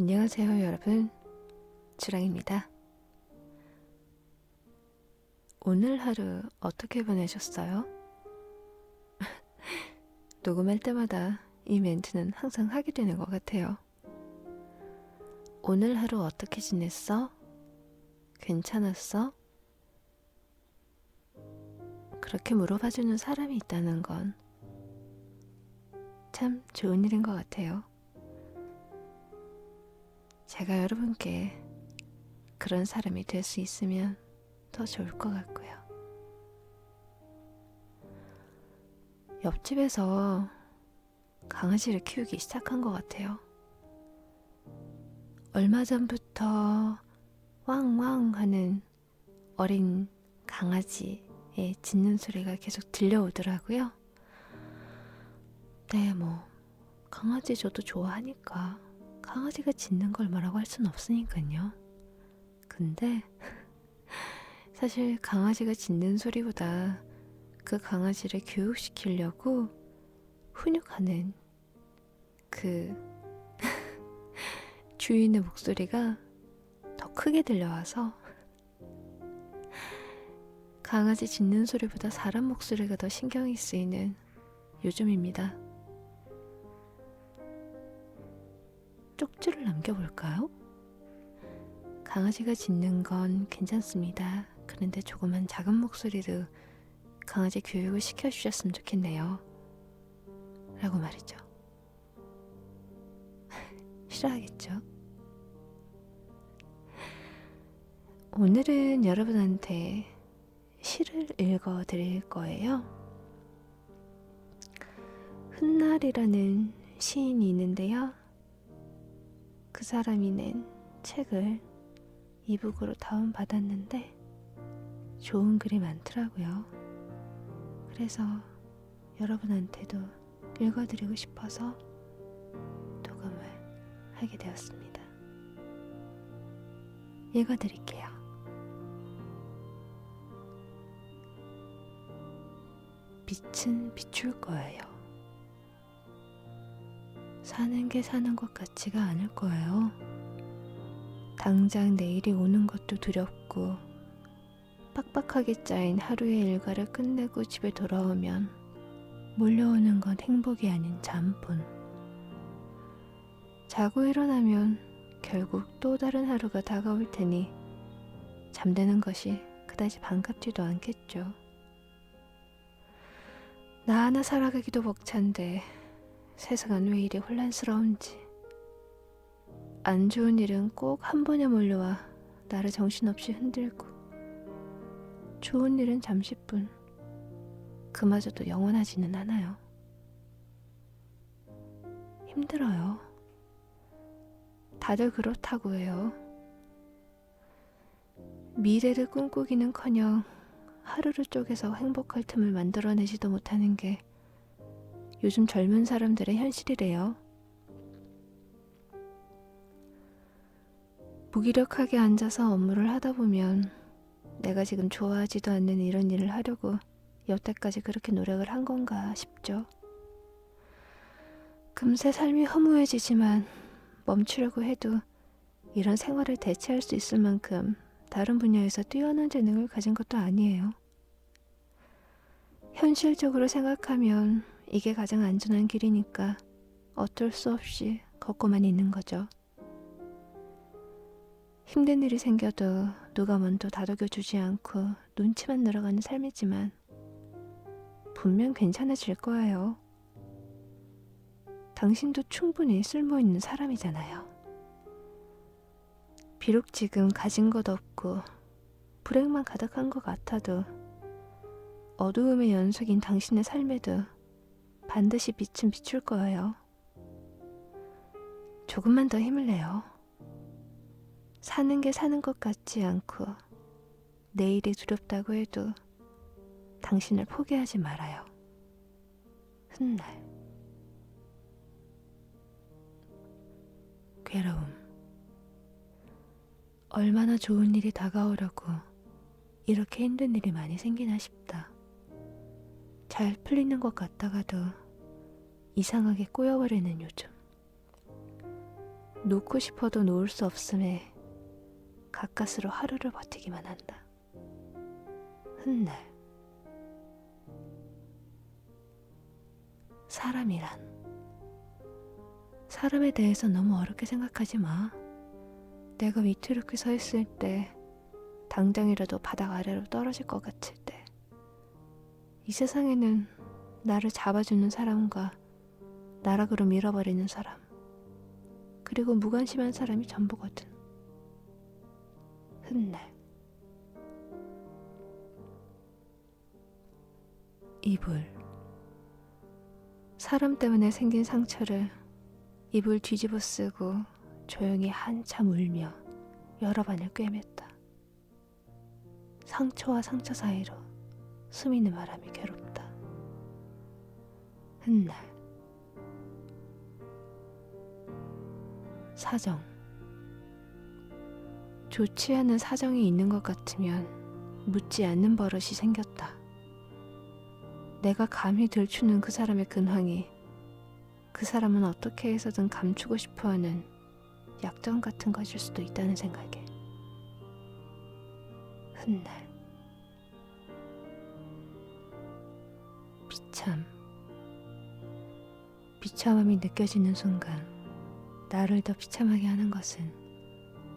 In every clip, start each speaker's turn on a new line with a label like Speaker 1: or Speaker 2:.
Speaker 1: 안녕하세요 여러분, 주랑입니다. 오늘 하루 어떻게 보내셨어요? 녹음할 때마다 이 멘트는 항상 하게 되는 것 같아요. 오늘 하루 어떻게 지냈어? 괜찮았어? 그렇게 물어봐주는 사람이 있다는 건 참 좋은 일인 것 같아요. 제가 여러분께 그런 사람이 될 수 있으면 더 좋을 것 같고요. 옆집에서 강아지를 키우기 시작한 것 같아요. 얼마 전부터 왕왕 하는 어린 강아지의 짖는 소리가 계속 들려오더라고요. 네, 강아지 저도 좋아하니까 강아지가 짖는 걸 뭐라고 할 순 없으니까요. 근데 사실 강아지가 짖는 소리보다 그 강아지를 교육시키려고 훈육하는 그 주인의 목소리가 더 크게 들려와서 강아지 짖는 소리보다 사람 목소리가 더 신경이 쓰이는 요즘입니다. 쪽지를 남겨볼까요? 강아지가 짖는 건 괜찮습니다. 그런데 조금만 작은 목소리로 강아지 교육을 시켜주셨으면 좋겠네요. 라고 말이죠. 싫어하겠죠? 오늘은 여러분한테 시를 읽어드릴 거예요. 훗날이라는 시인이 있는데요. 그 사람이 낸 책을 이북으로 다운받았는데 좋은 글이 많더라고요. 그래서 여러분한테도 읽어드리고 싶어서 녹음을 하게 되었습니다. 읽어드릴게요. 빛은 비출 거예요. 사는 게 사는 것 같지가 않을 거예요. 당장 내일이 오는 것도 두렵고 빡빡하게 짜인 하루의 일과를 끝내고 집에 돌아오면 몰려오는 건 행복이 아닌 잠뿐. 자고 일어나면 결국 또 다른 하루가 다가올 테니 잠드는 것이 그다지 반갑지도 않겠죠. 나 하나 살아가기도 벅찬데 세상은 왜 이리 혼란스러운지. 안 좋은 일은 꼭 한 번에 몰려와 나를 정신없이 흔들고 좋은 일은 잠시뿐 그마저도 영원하지는 않아요. 힘들어요. 다들 그렇다고 해요. 미래를 꿈꾸기는커녕 하루를 쪼개서 행복할 틈을 만들어내지도 못하는 게 요즘 젊은 사람들의 현실이래요. 무기력하게 앉아서 업무를 하다 보면 내가 지금 좋아하지도 않는 이런 일을 하려고 여태까지 그렇게 노력을 한 건가 싶죠. 금세 삶이 허무해지지만 멈추려고 해도 이런 생활을 대체할 수 있을 만큼 다른 분야에서 뛰어난 재능을 가진 것도 아니에요. 현실적으로 생각하면 이게 가장 안전한 길이니까 어쩔 수 없이 걷고만 있는 거죠. 힘든 일이 생겨도 누가 먼저 다독여주지 않고 눈치만 늘어가는 삶이지만 분명 괜찮아질 거예요. 당신도 충분히 쓸모있는 사람이잖아요. 비록 지금 가진 것 없고 불행만 가득한 것 같아도 어두움의 연속인 당신의 삶에도 반드시 빛은 비출 거예요. 조금만 더 힘을 내요. 사는 게 사는 것 같지 않고 내일이 두렵다고 해도 당신을 포기하지 말아요. 훗날. 괴로움. 얼마나 좋은 일이 다가오려고 이렇게 힘든 일이 많이 생기나 싶다. 잘 풀리는 것 같다가도 이상하게 꼬여버리는 요즘. 놓고 싶어도 놓을 수 없음에 가까스로 하루를 버티기만 한다. 훗날 사람에 대해서 너무 어렵게 생각하지 마. 내가 위태롭게 서 있을 때, 당장이라도 바닥 아래로 떨어질 것 같을 때, 이 세상에는 나를 잡아주는 사람과 나락으로 밀어버리는 사람, 그리고 무관심한 사람이 전부거든. 훗날 이불. 사람 때문에 생긴 상처를 이불 뒤집어 쓰고 조용히 한참 울며 여러 번을 꿰맸다. 상처와 상처 사이로 스미는 바람이 괴롭다. 훗날 사정. 좋지 않은 사정이 있는 것 같으면 묻지 않는 버릇이 생겼다. 내가 감히 들추는 그 사람의 근황이 그 사람은 어떻게 해서든 감추고 싶어하는 약점 같은 것일 수도 있다는 생각에 훗날 비참함이 느껴지는 순간 나를 더 비참하게 하는 것은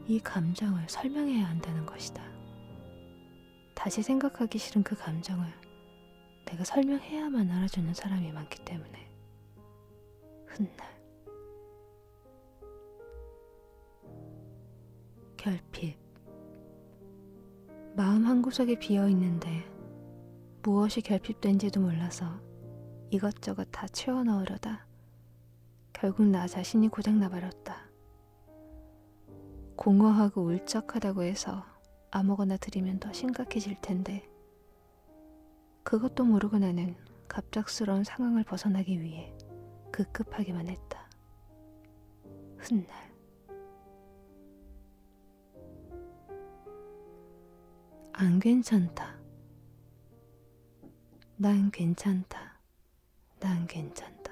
Speaker 1: 이 감정을 설명해야 한다는 것이다. 다시 생각하기 싫은 그 감정을 내가 설명해야만 알아주는 사람이 많기 때문에 훗날 결핍. 마음 한구석에 비어있는데 무엇이 결핍된지도 몰라서 이것저것 다 채워넣으려다 결국 나 자신이 고장나버렸다. 공허하고 울적하다고 해서 아무거나 들이면 더 심각해질 텐데 그것도 모르고 나는 갑작스러운 상황을 벗어나기 위해 급급하기만 했다. 훗날 안 괜찮다. 난 괜찮다. 난 괜찮다.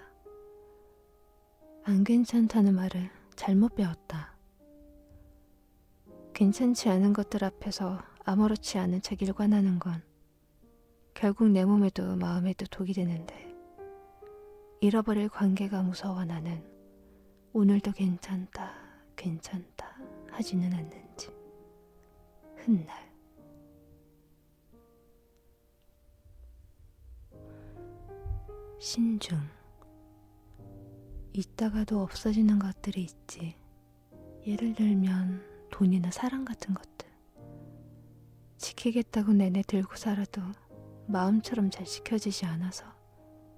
Speaker 1: 안 괜찮다는 말을 잘못 배웠다. 괜찮지 않은 것들 앞에서 아무렇지 않은 척 일관하는 건 결국 내 몸에도 마음에도 독이 되는데 잃어버릴 관계가 무서워 나는 오늘도 괜찮다 하지는 않는지. 훗날 신중. 있다가도 없어지는 것들이 있지. 예를 들면 돈이나 사랑 같은 것들. 지키겠다고 내내 들고 살아도 마음처럼 잘 지켜지지 않아서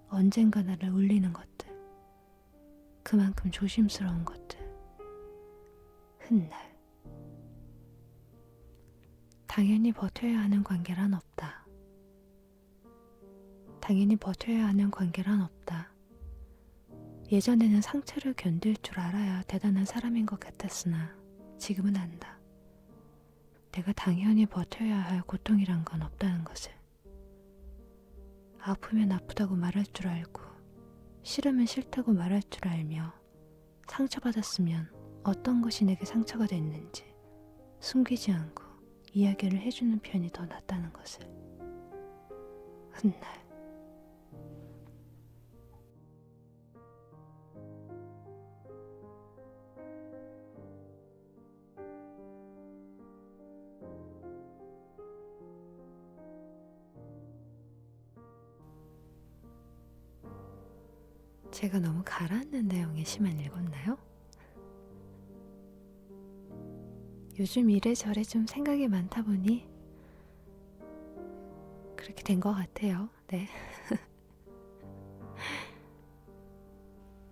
Speaker 1: 언젠가 나를 울리는 것들. 그만큼 조심스러운 것들. 훗날 당연히 버텨야 하는 관계란 없다. 당연히 버텨야 하는 관계란 없다. 예전에는 상처를 견딜 줄 알아야 대단한 사람인 것 같았으나 지금은 안다. 내가 당연히 버텨야 할 고통이란 건 없다는 것을. 아프면 아프다고 말할 줄 알고 싫으면 싫다고 말할 줄 알며 상처받았으면 어떤 것이 내게 상처가 됐는지 숨기지 않고 이야기를 해주는 편이 더 낫다는 것을. 훗날 제가 너무 가라앉는 내용에 시만 읽었나요? 요즘 이래저래 좀 생각이 많다 보니 그렇게 된 것 같아요. 네.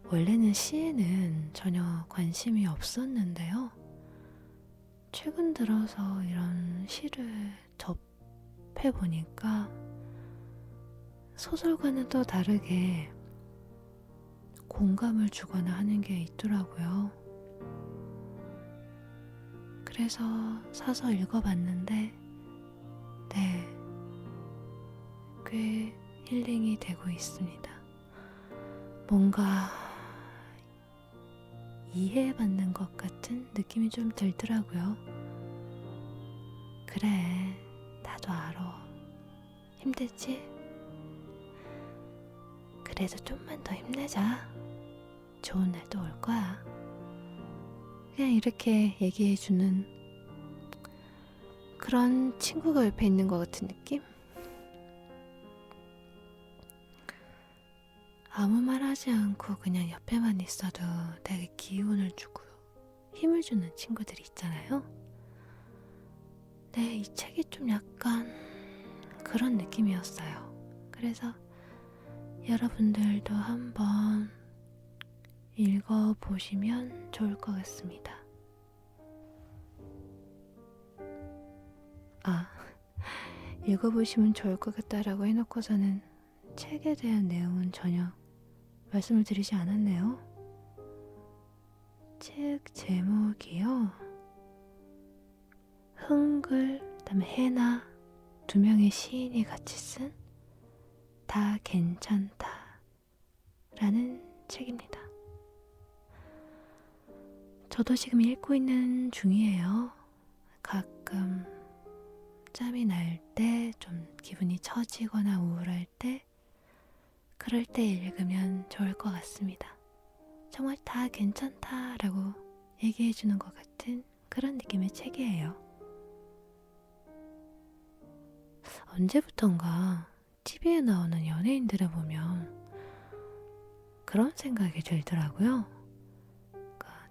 Speaker 1: 원래는 시에는 전혀 관심이 없었는데요. 최근 들어서 이런 시를 접해보니까 소설과는 또 다르게 공감을 주거나 하는 게 있더라고요. 그래서 사서 읽어봤는데 네, 꽤 힐링이 되고 있습니다. 뭔가 이해받는 것 같은 느낌이 좀 들더라고요. 그래, 나도 알아. 힘들지? 그래도 좀만 더 힘내자. 좋은 날도 올 거야. 그냥 이렇게 얘기해주는 그런 친구가 옆에 있는 것 같은 느낌? 아무 말 하지 않고 그냥 옆에만 있어도 되게 기운을 주고 힘을 주는 친구들이 있잖아요. 네, 이 책이 좀 약간 그런 느낌이었어요. 그래서 여러분들도 한번 읽어보시면 좋을 것 같습니다. 읽어보시면 좋을 것 같다라고 해놓고서는 책에 대한 내용은 전혀 말씀을 드리지 않았네요. 책 제목이요. 흥글, 그다음에 해나 두 명의 시인이 같이 쓴 다 괜찮다 라는 책입니다. 저도 지금 읽고 있는 중이에요. 가끔 짬이 날 때, 좀 기분이 처지거나 우울할 때, 그럴 때 읽으면 좋을 것 같습니다. 정말 다 괜찮다 라고 얘기해주는 것 같은 그런 느낌의 책이에요. 언제부턴가 TV에 나오는 연예인들을 보면 그런 생각이 들더라고요.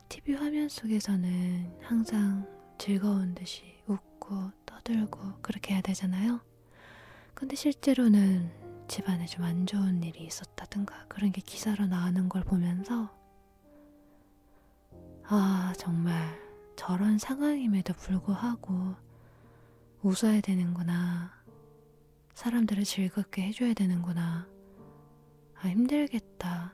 Speaker 1: TV 화면 속에서는 항상 즐거운 듯이 웃고 떠들고 그렇게 해야 되잖아요. 근데 실제로는 집안에 좀 안 좋은 일이 있었다든가 그런 게 기사로 나오는 걸 보면서 정말 저런 상황임에도 불구하고 웃어야 되는구나. 사람들을 즐겁게 해줘야 되는구나. 힘들겠다.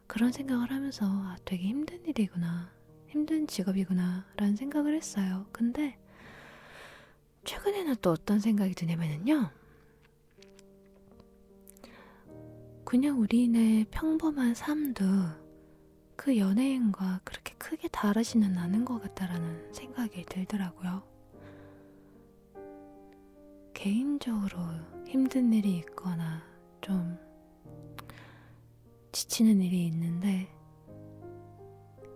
Speaker 1: 그런 생각을 하면서 되게 힘든 일이구나. 힘든 직업이구나 라는 생각을 했어요. 근데 최근에는 또 어떤 생각이 드냐면요. 그냥 우리네 평범한 삶도 그 연예인과 그렇게 크게 다르지는 않은 것 같다라는 생각이 들더라고요. 개인적으로 힘든 일이 있거나 좀 지치는 일이 있는데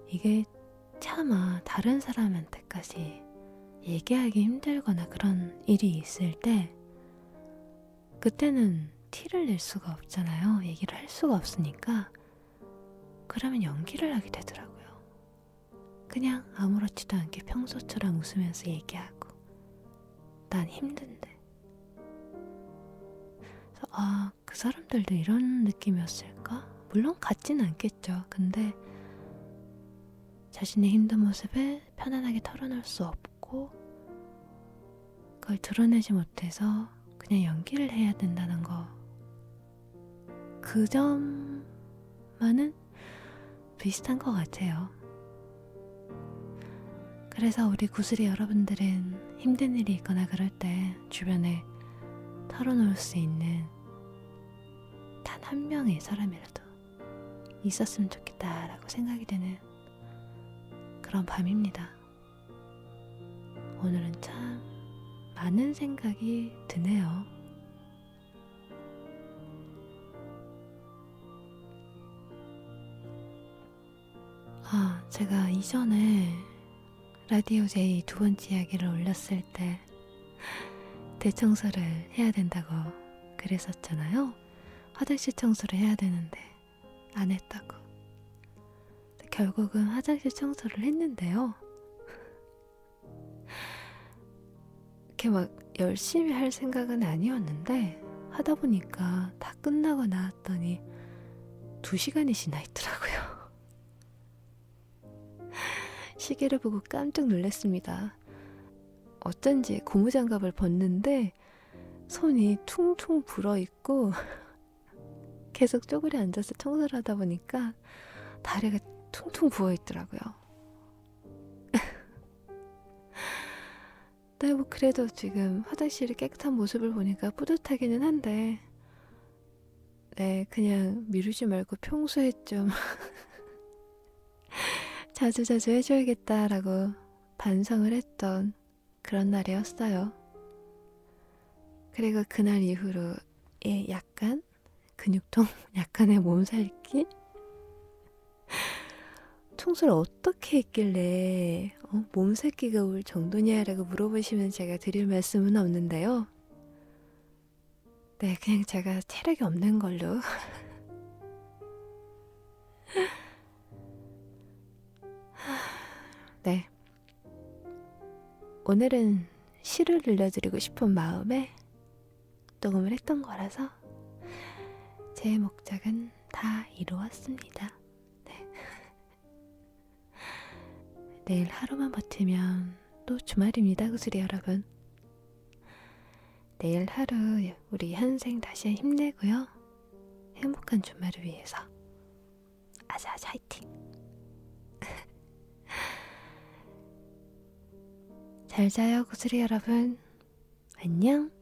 Speaker 1: 이게 차마 다른 사람한테까지 얘기하기 힘들거나 그런 일이 있을 때 그때는 티를 낼 수가 없잖아요. 얘기를 할 수가 없으니까 그러면 연기를 하게 되더라고요. 그냥 아무렇지도 않게 평소처럼 웃으면서 얘기하고 난 힘든데 그래서 그 사람들도 이런 느낌이었을까? 물론 같진 않겠죠. 근데 자신의 힘든 모습을 편안하게 털어놓을 수 없고 그걸 드러내지 못해서 그냥 연기를 해야 된다는 거, 그 점만은 비슷한 것 같아요. 그래서 우리 구슬이 여러분들은 힘든 일이 있거나 그럴 때 주변에 털어놓을 수 있는 단 한 명의 사람이라도 있었으면 좋겠다라고 생각이 되는 그런 밤입니다. 오늘은 참 많은 생각이 드네요. 제가 이전에 라디오 제이 두 번째 이야기를 올렸을 때 대청소를 해야 된다고 그랬었잖아요. 화장실 청소를 해야 되는데 안 했다고. 결국은 화장실 청소를 했는데요. 이렇게 막 열심히 할 생각은 아니었는데 하다 보니까 다 끝나고 나왔더니 2시간이 지나 있더라고요. 시계를 보고 깜짝 놀랐습니다. 어쩐지 고무장갑을 벗는데 손이 퉁퉁 불어있고 계속 쪼그려 앉아서 청소를 하다 보니까 다리가 퉁퉁 부어있더라고요. 네, 뭐 그래도 지금 화장실이 깨끗한 모습을 보니까 뿌듯하기는 한데 그냥 미루지 말고 평소에 좀 자주자주 해줘야겠다라고 반성을 했던 그런 날이었어요. 그리고 그날 이후로 약간 근육통, 약간의 몸살기? 청소를 어떻게 했길래 몸살기가 올 정도냐라고 물어보시면 제가 드릴 말씀은 없는데요. 네, 그냥 제가 체력이 없는 걸로. 네. 오늘은 시를 들려드리고 싶은 마음에 녹음을 했던 거라서 제 목적은 다 이루었습니다. 네. 내일 하루만 버티면 또 주말입니다, 구슬이 여러분. 내일 하루 우리 현생 다시 힘내고요. 행복한 주말을 위해서 아자아자 화이팅! 잘 자요, 구슬이 여러분. 안녕.